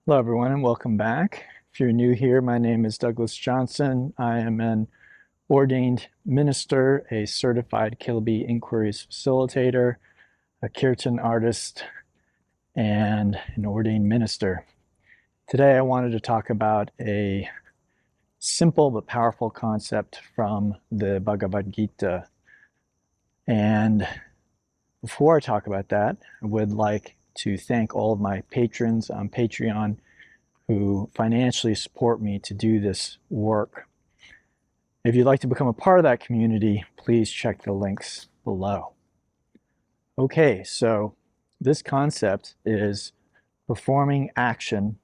Hello, everyone, and welcome back. If you're new here, my name is Douglas Johnson. I am an ordained minister, a certified Kilby Inquiries facilitator, a kirtan artist, and an ordained minister. Today, I wanted to talk about a simple but powerful concept from the Bhagavad Gita. And before I talk about that, I would like to thank all of my patrons on Patreon who financially support me to do this work. If you'd like to become a part of that community, please check the links below. Okay, so this concept is performing action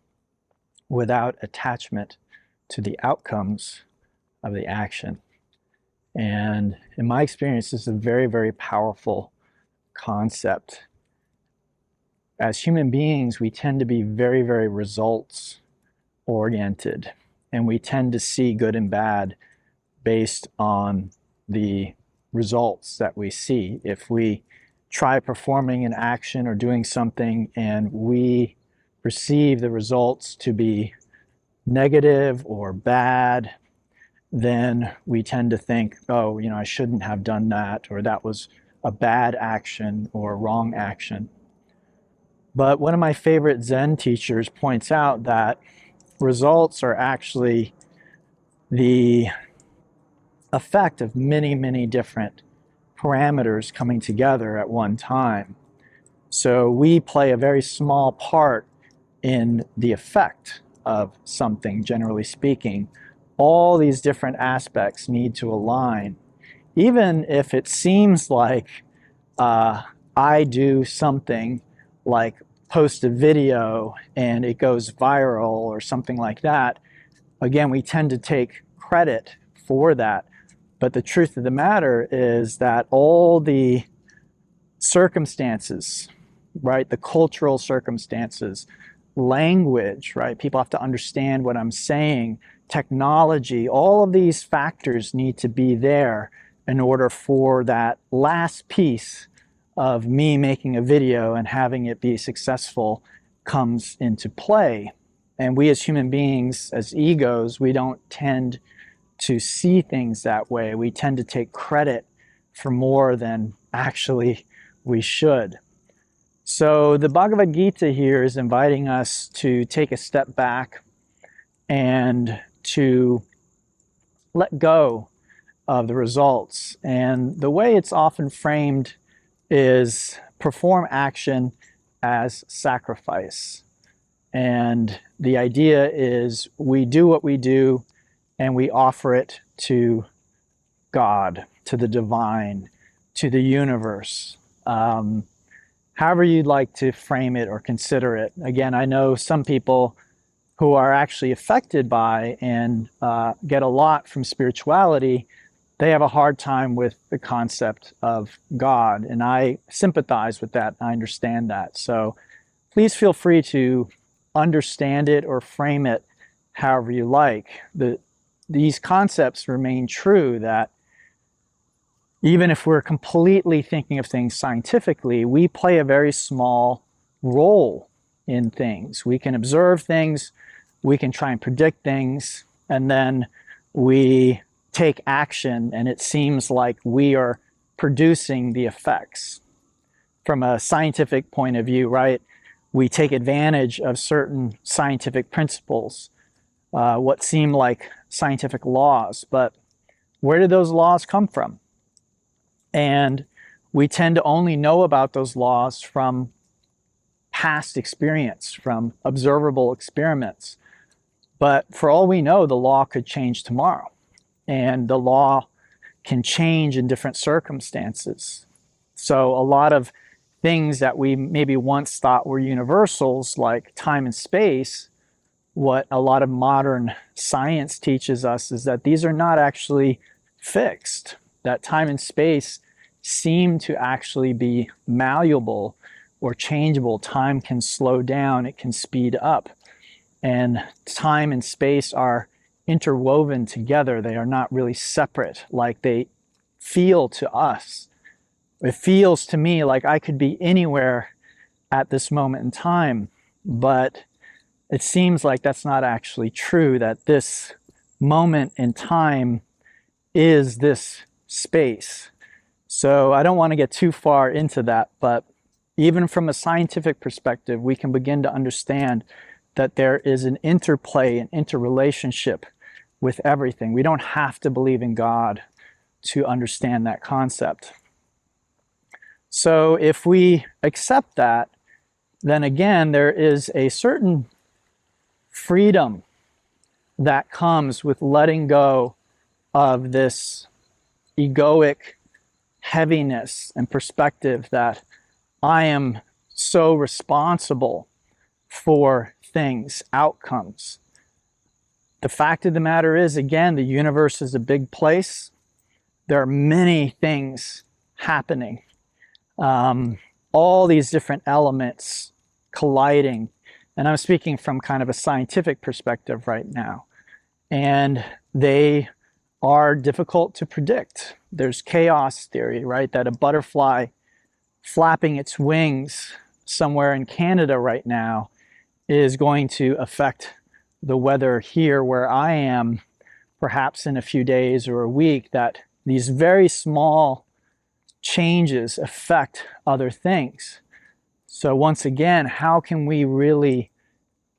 without attachment to the outcomes of the action. And in my experience, this is a very, very powerful concept. As human beings, we tend to be very, very results oriented, and we tend to see good and bad based on the results that we see. If we try performing an action or doing something and we perceive the results to be negative or bad, then we tend to think, oh, I shouldn't have done that, or that was a bad action or a wrong action. But one of my favorite Zen teachers points out that results are actually the effect of many, many different parameters coming together at one time. So we play a very small part in the effect of something, generally speaking. All these different aspects need to align. Even if it seems like I do something like post a video and it goes viral or something like that, again, we tend to take credit for that. But the truth of the matter is that all the circumstances, right, the cultural circumstances, language, right, people have to understand what I'm saying, technology, all of these factors need to be there in order for that last piece of me making a video and having it be successful comes into play. And we as human beings, as egos, we don't tend to see things that way. We tend to take credit for more than actually we should. So the Bhagavad Gita here is inviting us to take a step back and to let go of the results. And the way it's often framed is perform action as sacrifice. And the idea is we do what we do and we offer it to God, to the divine, to the universe. However you'd like to frame it or consider it. Again, I know some people who are actually affected by and get a lot from spirituality, they have a hard time with the concept of God. And I sympathize with that. I understand that. So please feel free to understand it or frame it however you like. These concepts remain true, that even if we're completely thinking of things scientifically, we play a very small role in things. We can observe things, we can try and predict things, and then we take action and it seems like we are producing the effects. From a scientific point of view, right, we take advantage of certain scientific principles, what seem like scientific laws, but where did those laws come from? And we tend to only know about those laws from past experience, from observable experiments. But for all we know, the law could change tomorrow. And the law can change in different circumstances. So a lot of things that we maybe once thought were universals, like time and space, what a lot of modern science teaches us is that these are not actually fixed, that time and space seem to actually be malleable or changeable. Time can slow down, it can speed up. And time and space are interwoven together. They are not really separate like they feel to us. It feels to me like I could be anywhere at this moment in time, but it seems like that's not actually true, that this moment in time is this space. So I don't want to get too far into that, but even from a scientific perspective, we can begin to understand that there is an interplay, an interrelationship with everything. We don't have to believe in God to understand that concept. So if we accept that, then again, there is a certain freedom that comes with letting go of this egoic heaviness and perspective that I am so responsible for things, outcomes. The fact of the matter is, again, the universe is a big place. There are many things happening. All these different elements colliding. And I'm speaking from kind of a scientific perspective right now. And they are difficult to predict. There's chaos theory, right? That a butterfly flapping its wings somewhere in Canada right now is going to affect the weather here where I am, perhaps in a few days or a week, that these very small changes affect other things. So once again, how can we really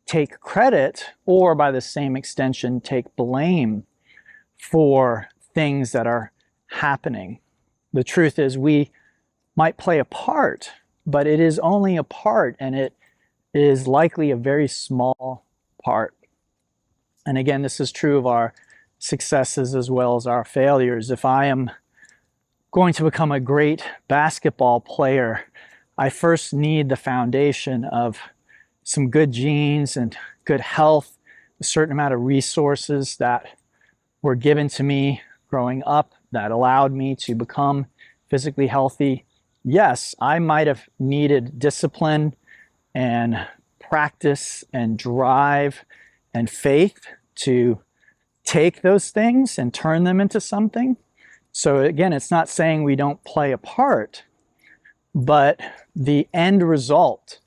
take credit, or by the same extension, take blame for things that are happening? The truth is, we might play a part, but it is only a part, and it is likely a very small part. And again, this is true of our successes as well as our failures. If I am going to become a great basketball player, I first need the foundation of some good genes and good health, a certain amount of resources that were given to me growing up that allowed me to become physically healthy. Yes, I might have needed discipline and practice and drive and faith to take those things and turn them into something. So again, it's not saying we don't play a part, but the end result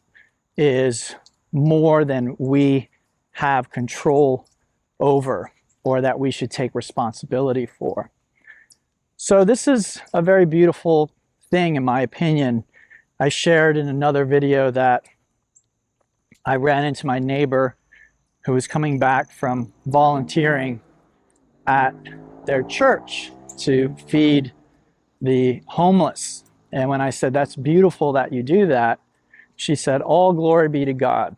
is more than we have control over, or that we should take responsibility for. So this is a very beautiful thing, in my opinion. I shared in another video that I ran into my neighbor who was coming back from volunteering at their church to feed the homeless. And when I said, "That's beautiful that you do that," she said, "All glory be to God."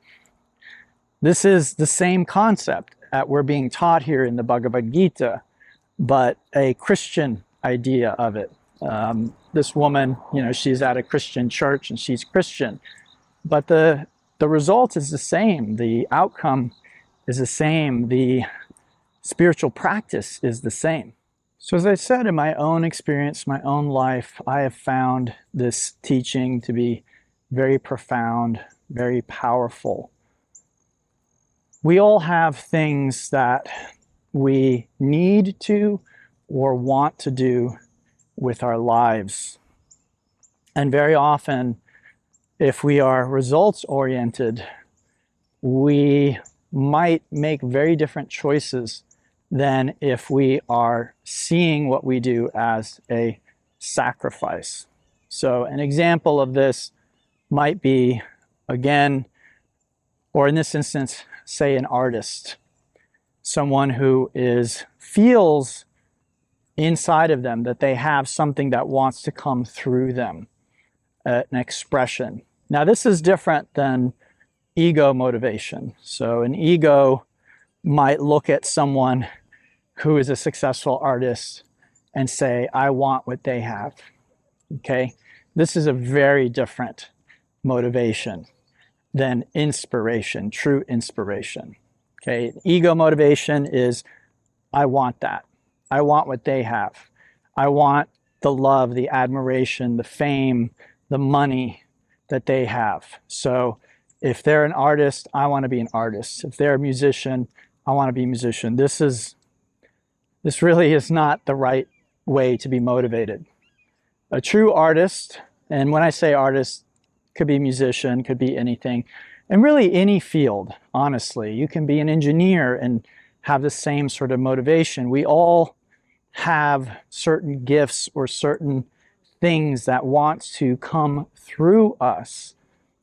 This is the same concept that we're being taught here in the Bhagavad Gita, but a Christian idea of it. This woman, she's at a Christian church and she's Christian, but the result is the same. The outcome is the same. The spiritual practice is the same. So as I said, in my own experience, my own life, I have found this teaching to be very profound, very powerful. We all have things that we need to or want to do with our lives. And very often, if we are results oriented, we might make very different choices than if we are seeing what we do as a sacrifice. So an example of this might be, again, or in this instance, say an artist, someone who feels inside of them that they have something that wants to come through them, an expression. Now, this is different than ego motivation. So an ego might look at someone who is a successful artist and say, "I want what they have." Okay? This is a very different motivation than inspiration, true inspiration. Okay? Ego motivation is, "I want that. I want what they have. I want the love, the admiration, the fame, the money that they have. So if they're an artist, I want to be an artist. If they're a musician, I want to be a musician." This really is not the right way to be motivated. A true artist, and when I say artist, could be musician, could be anything. And really any field, honestly. You can be an engineer and have the same sort of motivation. We all have certain gifts or certain things that want to come through us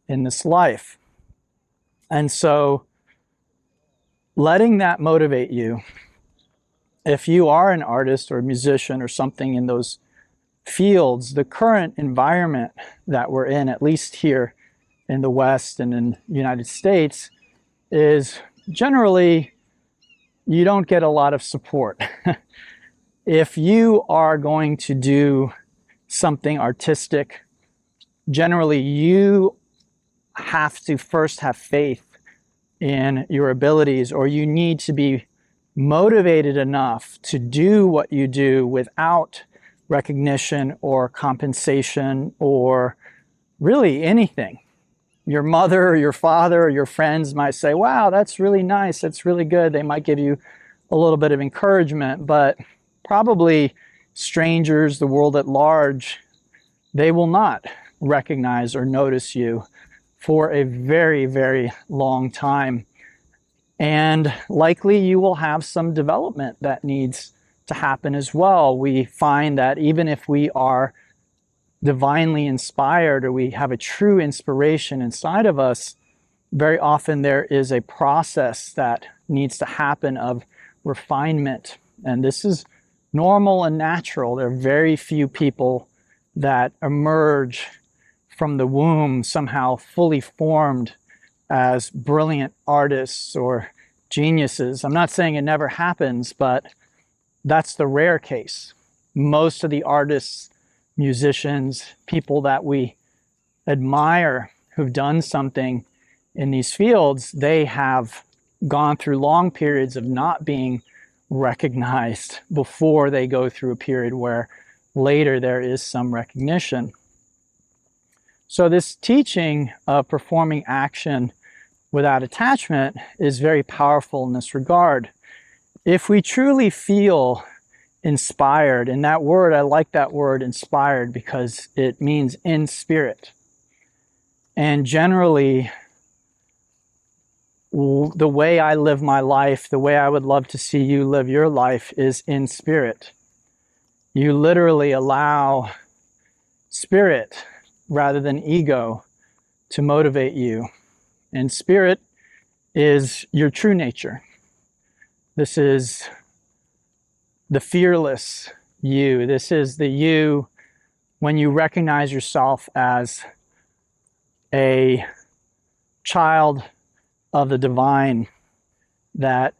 in this life. And so letting that motivate you, if you are an artist or a musician or something in those fields, the current environment that we're in, at least here in the West and in the United States, is generally you don't get a lot of support. If you are going to do something artistic, generally you have to first have faith in your abilities, or you need to be motivated enough to do what you do without recognition or compensation or really anything. Your mother or your father or your friends might say, wow, that's really nice, that's really good. They might give you a little bit of encouragement, but probably strangers, the world at large, they will not recognize or notice you for a very, very long time. And likely you will have some development that needs to happen as well. We find that even if we are divinely inspired or we have a true inspiration inside of us, very often there is a process that needs to happen of refinement. And this is normal and natural. There are very few people that emerge from the womb somehow fully formed as brilliant artists or geniuses. I'm not saying it never happens, but that's the rare case. Most of the artists, musicians, people that we admire who've done something in these fields, they have gone through long periods of not being recognized before they go through a period where later there is some recognition. So this teaching of performing action without attachment is very powerful in this regard. If we truly feel inspired, and that word, I like that word inspired because it means in spirit. And generally, the way I live my life, the way I would love to see you live your life is in spirit. You literally allow spirit rather than ego to motivate you. And spirit is your true nature. This is the fearless you. This is the you when you recognize yourself as a child of the divine, that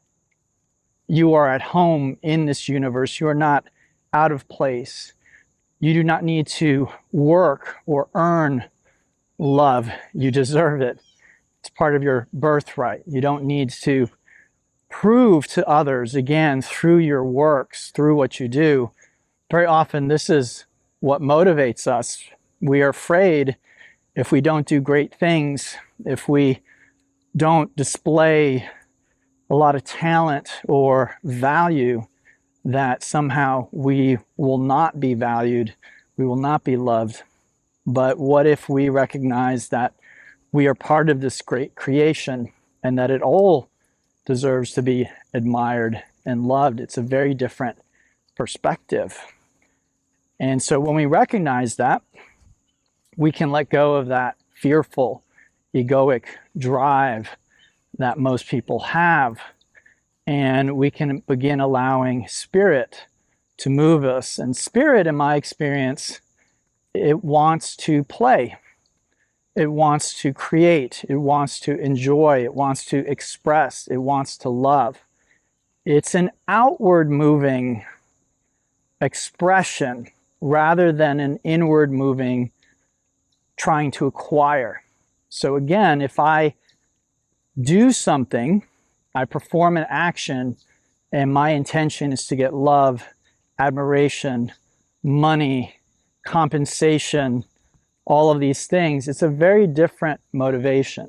you are at home in this universe. You are not out of place. You do not need to work or earn love. You deserve it. It's part of your birthright. You don't need to prove to others, again, through your works, through what you do. Very often, this is what motivates us. We are afraid if we don't do great things, if we don't display a lot of talent or value, that somehow we will not be valued, we will not be loved. But what if we recognize that we are part of this great creation and that it all deserves to be admired and loved? It's a very different perspective. And so when we recognize that, we can let go of that fearful, egoic drive that most people have. And we can begin allowing spirit to move us. And spirit, in my experience, it wants to play. It wants to create. It wants to enjoy. It wants to express. It wants to love. It's an outward moving expression rather than an inward moving trying to acquire. So again, if I do something, I perform an action, and my intention is to get love, admiration, money, compensation, all of these things, it's a very different motivation.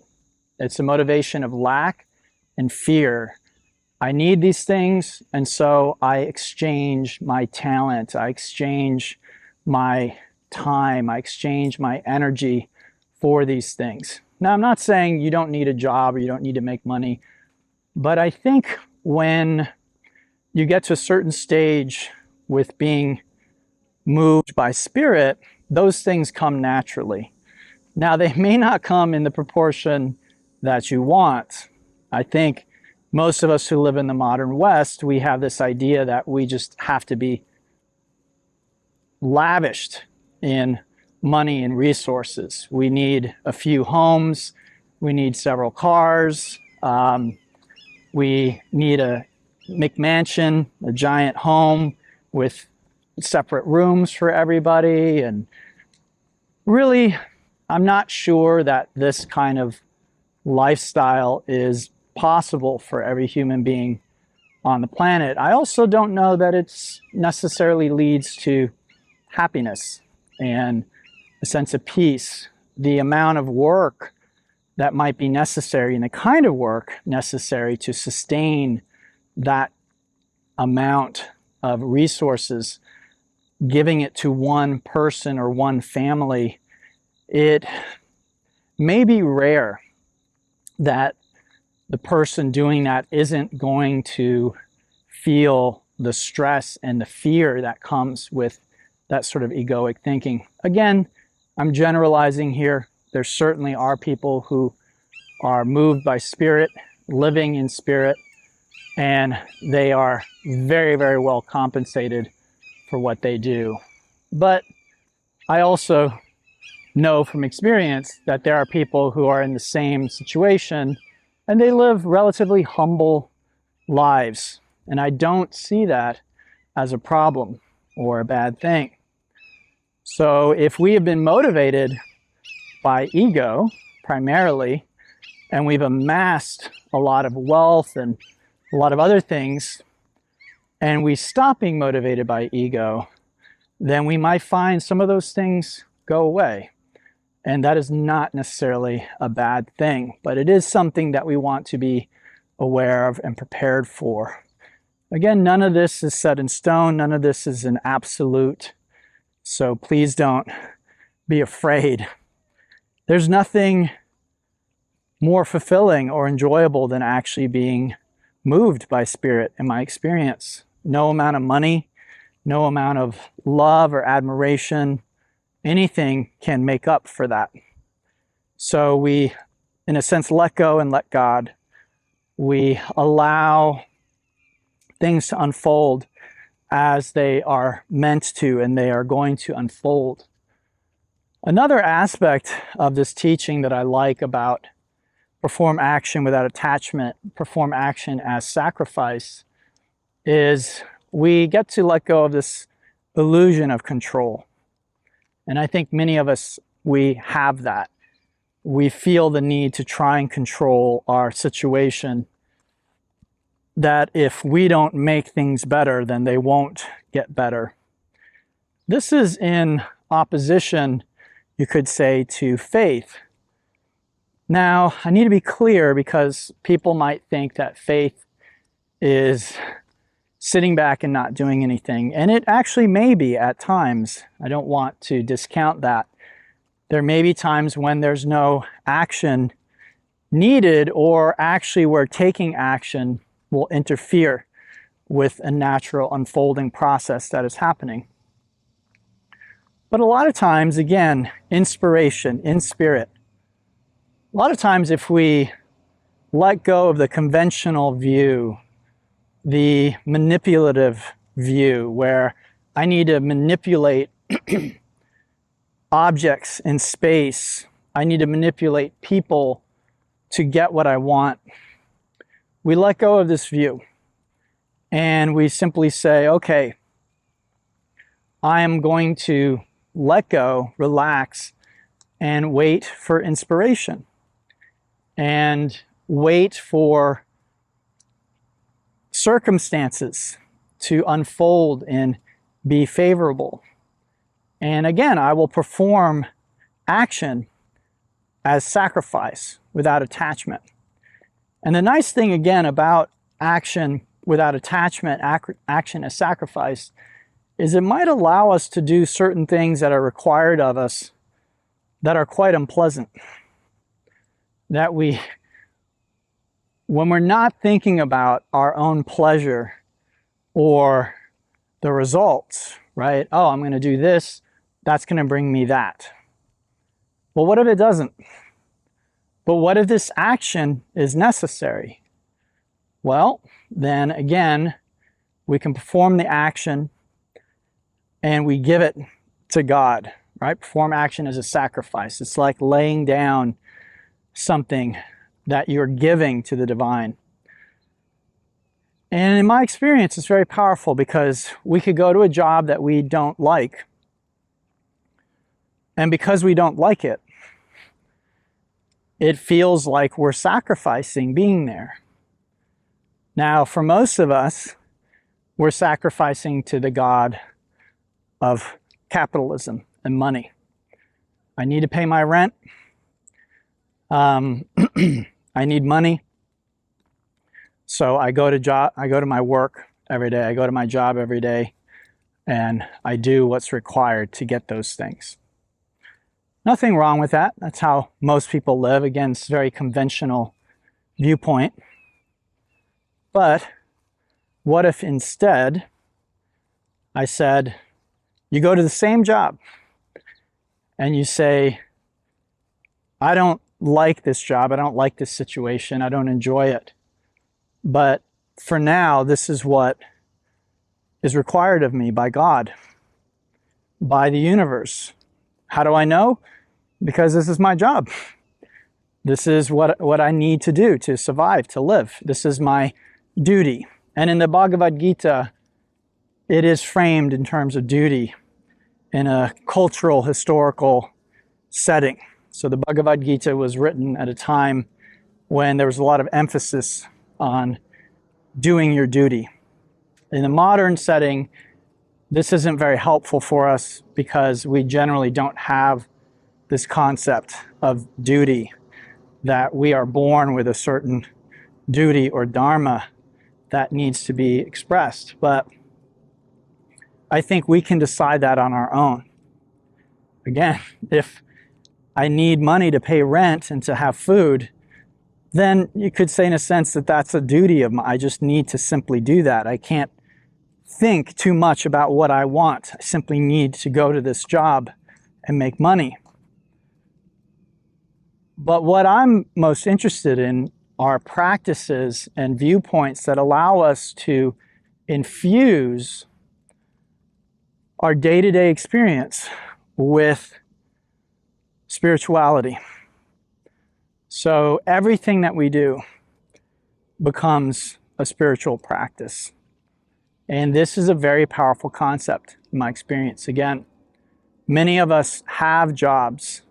It's a motivation of lack and fear. I need these things, and so I exchange my talent, I exchange my time, I exchange my energy for these things. Now, I'm not saying you don't need a job or you don't need to make money, but I think when you get to a certain stage with being moved by spirit, those things come naturally. Now, they may not come in the proportion that you want. I think most of us who live in the modern West, we have this idea that we just have to be lavished in money and resources. We need a few homes, we need several cars, we need a McMansion, a giant home with separate rooms for everybody. And really, I'm not sure that this kind of lifestyle is possible for every human being on the planet. I also don't know that it's necessarily leads to happiness and a sense of peace. The amount of work that might be necessary and the kind of work necessary to sustain that amount of resources, giving it to one person or one family, it may be rare that the person doing that isn't going to feel the stress and the fear that comes with that sort of egoic thinking. Again, I'm generalizing here. There certainly are people who are moved by spirit, living in spirit, and they are very, very well compensated for what they do. But I also know from experience that there are people who are in the same situation and they live relatively humble lives. And I don't see that as a problem or a bad thing. So if we have been motivated by ego primarily, and we've amassed a lot of wealth and a lot of other things, and we stop being motivated by ego, then we might find some of those things go away. And that is not necessarily a bad thing, but it is something that we want to be aware of and prepared for. Again, none of this is set in stone. None of this is an absolute. So please don't be afraid. There's nothing more fulfilling or enjoyable than actually being moved by spirit, in my experience. No amount of money, no amount of love or admiration, anything can make up for that. So we, in a sense, let go and let God. We allow things to unfold as they are meant to, and they are going to unfold. Another aspect of this teaching that I like about perform action without attachment, perform action as sacrifice, is we get to let go of this illusion of control. And I think many of us, we have that. We feel the need to try and control our situation, that if we don't make things better, then they won't get better. This is in opposition, you could say, to faith. Now, I need to be clear because people might think that faith is sitting back and not doing anything. And it actually may be at times. I don't want to discount that. There may be times when there's no action needed, or actually where taking action will interfere with a natural unfolding process that is happening. But a lot of times, again, inspiration, in spirit. A lot of times if we let go of the conventional view, the manipulative view, where I need to manipulate objects in space, I need to manipulate people to get what I want. We let go of this view and we simply say, okay, I am going to let go, relax, and wait for inspiration and wait for circumstances to unfold and be favorable. And again, I will perform action as sacrifice without attachment. And the nice thing again about action without attachment, action as sacrifice, is it might allow us to do certain things that are required of us that are quite unpleasant. that when we're not thinking about our own pleasure or the results, right? Oh, I'm going to do this, that's going to bring me that. Well, what if it doesn't? But what if this action is necessary? Well, then again, we can perform the action and we give it to God, right? Perform action as a sacrifice. It's like laying down something that you're giving to the divine. And in my experience, it's very powerful because we could go to a job that we don't like. And because we don't like it, it feels like we're sacrificing being there. Now, for most of us, we're sacrificing to the God of capitalism and money. I need to pay my rent. I need money. So I go to my work every day. I go to my job every day, and I do what's required to get those things. Nothing wrong with that. That's how most people live. Again, it's a very conventional viewpoint. But what if instead I said, you go to the same job and you say, I don't like this job. I don't like this situation. I don't enjoy it. But for now, this is what is required of me by God, by the universe. How do I know? Because this is my job. This is what I need to do to survive, to live. This is my duty. And in the Bhagavad Gita, it is framed in terms of duty in a cultural, historical setting. So the Bhagavad Gita was written at a time when there was a lot of emphasis on doing your duty. In the modern setting, this isn't very helpful for us because we generally don't have this concept of duty, that we are born with a certain duty or dharma that needs to be expressed. But I think we can decide that on our own. Again, if I need money to pay rent and to have food, then you could say in a sense that that's a duty of mine. I just need to simply do that. I can't think too much about what I want. I simply need to go to this job and make money. But what I'm most interested in are practices and viewpoints that allow us to infuse our day-to-day experience with spirituality. So everything that we do becomes a spiritual practice. And this is a very powerful concept in my experience. Again, many of us have jobs.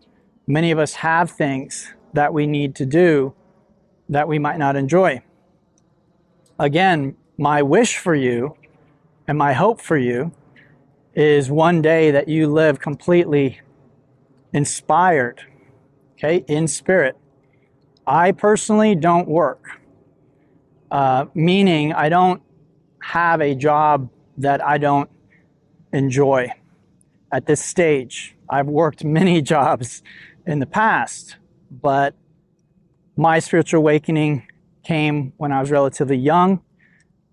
Many of us have things that we need to do that we might not enjoy. Again, my wish for you and my hope for you is one day that you live completely inspired, okay, in spirit. I personally don't work, meaning I don't have a job that I don't enjoy at this stage. I've worked many jobs in the past, but my spiritual awakening came when I was relatively young,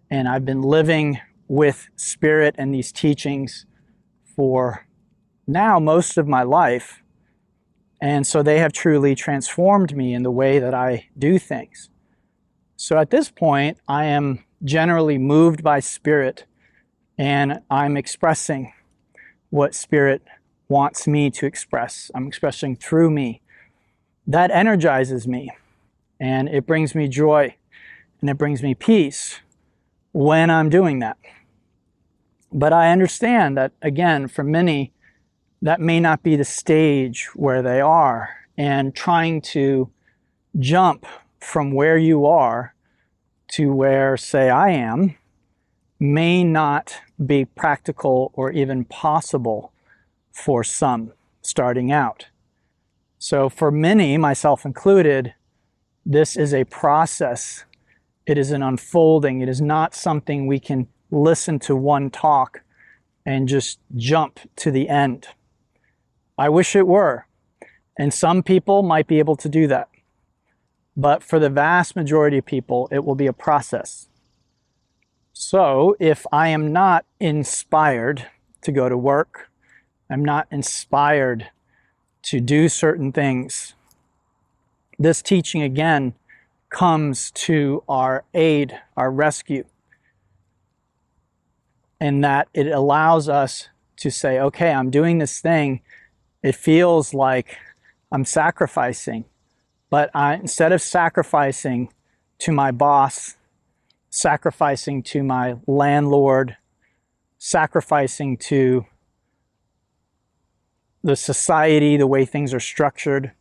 and I've been living with spirit and these teachings for now most of my life. And so they have truly transformed me in the way that I do things. So at this point, I am generally moved by spirit, and I'm expressing what spirit wants me to express. I'm expressing through me. That energizes me, and it brings me joy, and it brings me peace when I'm doing that. But I understand that, again, for many, that may not be the stage where they are, and trying to jump from where you are to where, say, I am, may not be practical or even possible for some starting out. So for many, myself included, this is a process. It is an unfolding. It is not something we can listen to one talk and just jump to the end. I wish it were. And some people might be able to do that. But for the vast majority of people, it will be a process. So if I am not inspired to go to work, I'm not inspired to do certain things, this teaching again comes to our aid, our rescue, in that it allows us to say, okay, I'm doing this thing. It feels like I'm sacrificing, but instead of sacrificing to my boss, sacrificing to my landlord, sacrificing to the society, the way things are structured,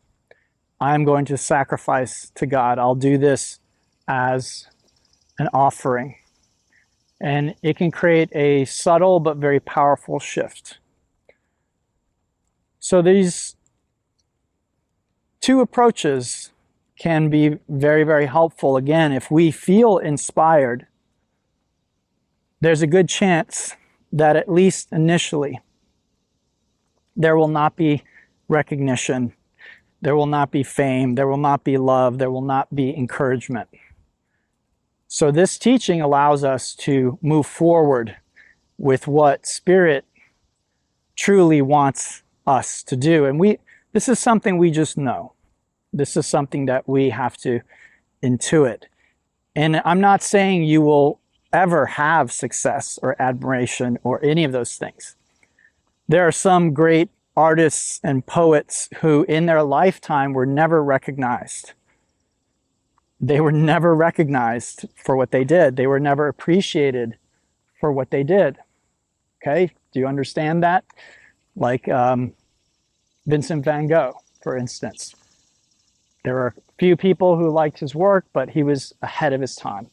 I'm going to sacrifice to God. I'll do this as an offering. And it can create a subtle but very powerful shift. So these two approaches can be very, very helpful. Again, if we feel inspired, there's a good chance that at least initially, there will not be recognition, there will not be fame, there will not be love, there will not be encouragement. So this teaching allows us to move forward with what Spirit truly wants us to do. And this is something we just know. This is something that we have to intuit. And I'm not saying you will ever have success or admiration or any of those things. There are some great artists and poets who in their lifetime were never recognized. They were never recognized for what they did. They were never appreciated for what they did. Okay, do you understand that? Like Vincent van Gogh, for instance. There were a few people who liked his work, but he was ahead of his time.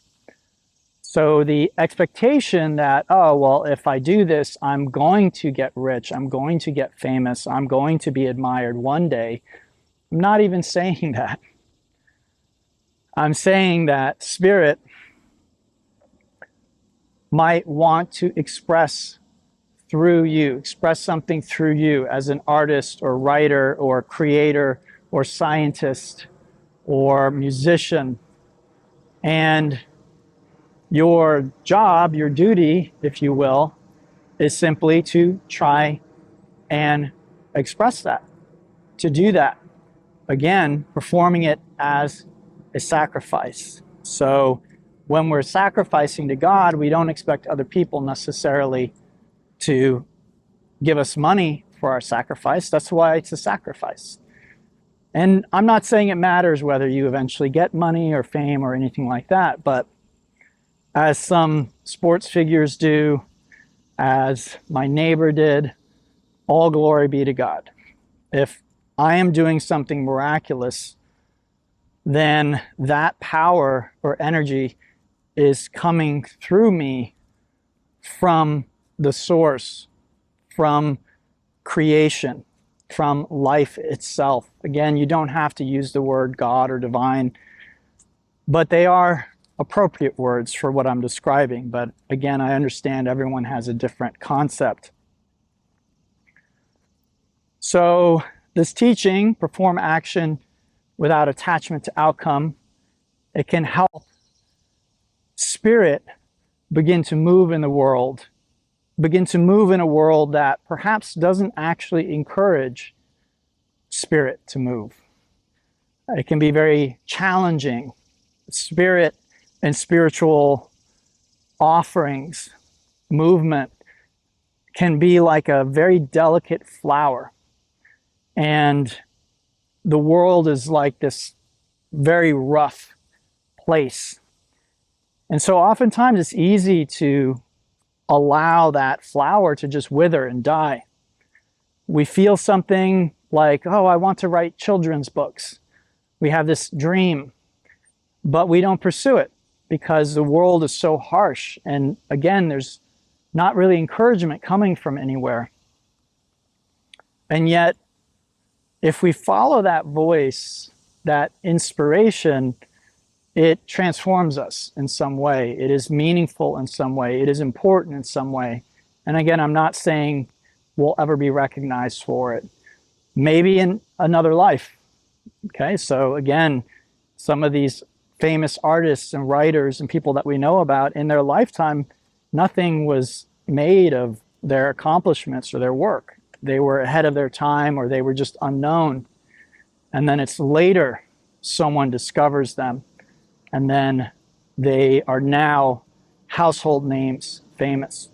So the expectation that, oh, well, if I do this, I'm going to get rich, I'm going to get famous, I'm going to be admired one day. I'm not even saying that. I'm saying that Spirit might want to express through you, express something through you as an artist or writer or creator or scientist or musician. And your job, your duty, if you will, is simply to try and express that, to do that. Again, performing it as a sacrifice. So when we're sacrificing to God, we don't expect other people necessarily to give us money for our sacrifice. That's why it's a sacrifice. And I'm not saying it matters whether you eventually get money or fame or anything like that, but as some sports figures do, as my neighbor did, all glory be to God. If I am doing something miraculous, then that power or energy is coming through me from the source, from creation, from life itself. Again, you don't have to use the word God or divine, but they are appropriate words for what I'm describing. But again, I understand everyone has a different concept. So this teaching, perform action without attachment to outcome, it can help Spirit begin to move in the world, begin to move in a world that perhaps doesn't actually encourage Spirit to move. It can be very challenging. Spirit and spiritual offerings, movement, can be like a very delicate flower. And the world is like this very rough place. And so oftentimes it's easy to allow that flower to just wither and die. We feel something like, oh, I want to write children's books. We have this dream, but we don't pursue it because the world is so harsh. And again, there's not really encouragement coming from anywhere. And yet, if we follow that voice, that inspiration, it transforms us in some way. It is meaningful in some way. It is important in some way. And again, I'm not saying we'll ever be recognized for it. Maybe in another life. Okay, so again, Some of these famous artists and writers and people that we know about, in their lifetime, nothing was made of their accomplishments or their work. They were ahead of their time, or they were just unknown. And then it's later someone discovers them, and then they are now household names, famous.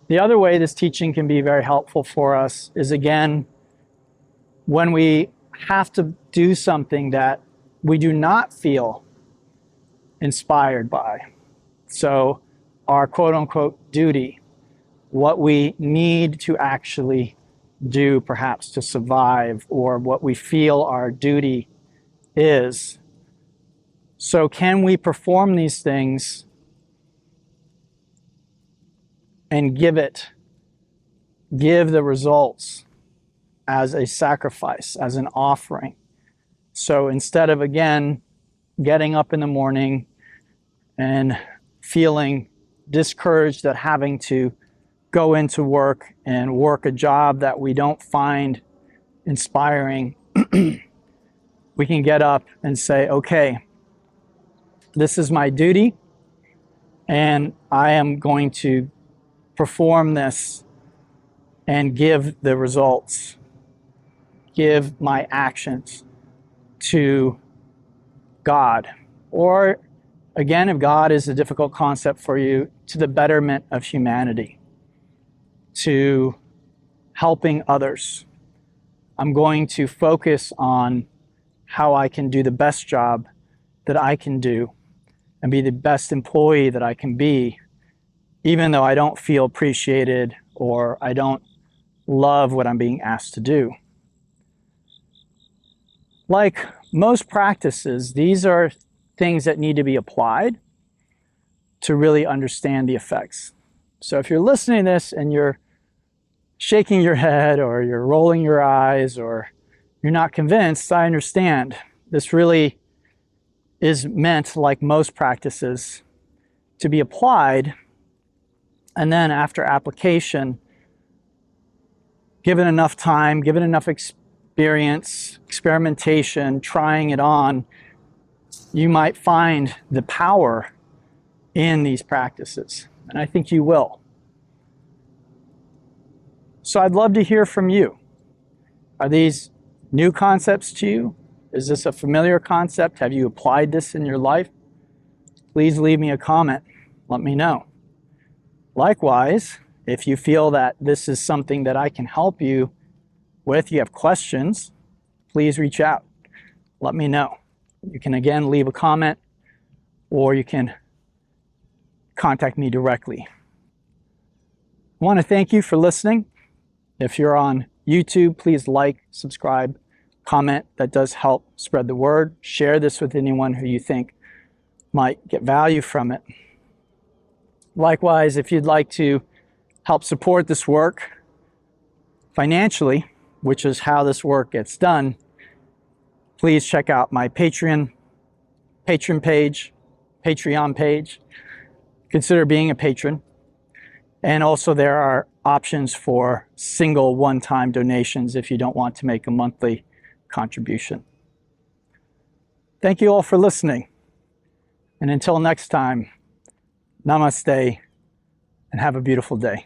The other way this teaching can be very helpful for us is, again, when we have to do something that we do not feel inspired by. So our quote unquote duty, what we need to actually do perhaps to survive, or what we feel our duty is. So can we perform these things and give the results as a sacrifice, as an offering? So instead of, again, getting up in the morning and feeling discouraged at having to go into work and work a job that we don't find inspiring, we can get up and say, okay, this is my duty, and I am going to perform this and give the results, give my actions to God. Or, again, if God is a difficult concept for you, to the betterment of humanity, to helping others. I'm going to focus on how I can do the best job that I can do and be the best employee that I can be, even though I don't feel appreciated or I don't love what I'm being asked to do. Like most practices, these are things that need to be applied to really understand the effects. So if you're listening to this and you're shaking your head, or you're rolling your eyes, or you're not convinced, I understand. This really is meant, like most practices, to be applied, and then after application, given enough time, given enough experience, experimentation, trying it on, you might find the power in these practices, and I think you will. So I'd love to hear from you. Are these new concepts to you? Is this a familiar concept? Have you applied this in your life? Please leave me a comment. Let me know. Likewise, if you feel that this is something that I can help you with, you have questions, please reach out. Let me know. You can, again, leave a comment, or you can contact me directly. I want to thank you for listening. If you're on YouTube, please like, subscribe, comment. That does help spread the word. Share this with anyone who you think might get value from it. Likewise, if you'd like to help support this work financially, which is how this work gets done, please check out my Patreon page. Consider being a patron. And also there are options for single one-time donations if you don't want to make a monthly contribution. Thank you all for listening. And until next time, namaste and have a beautiful day.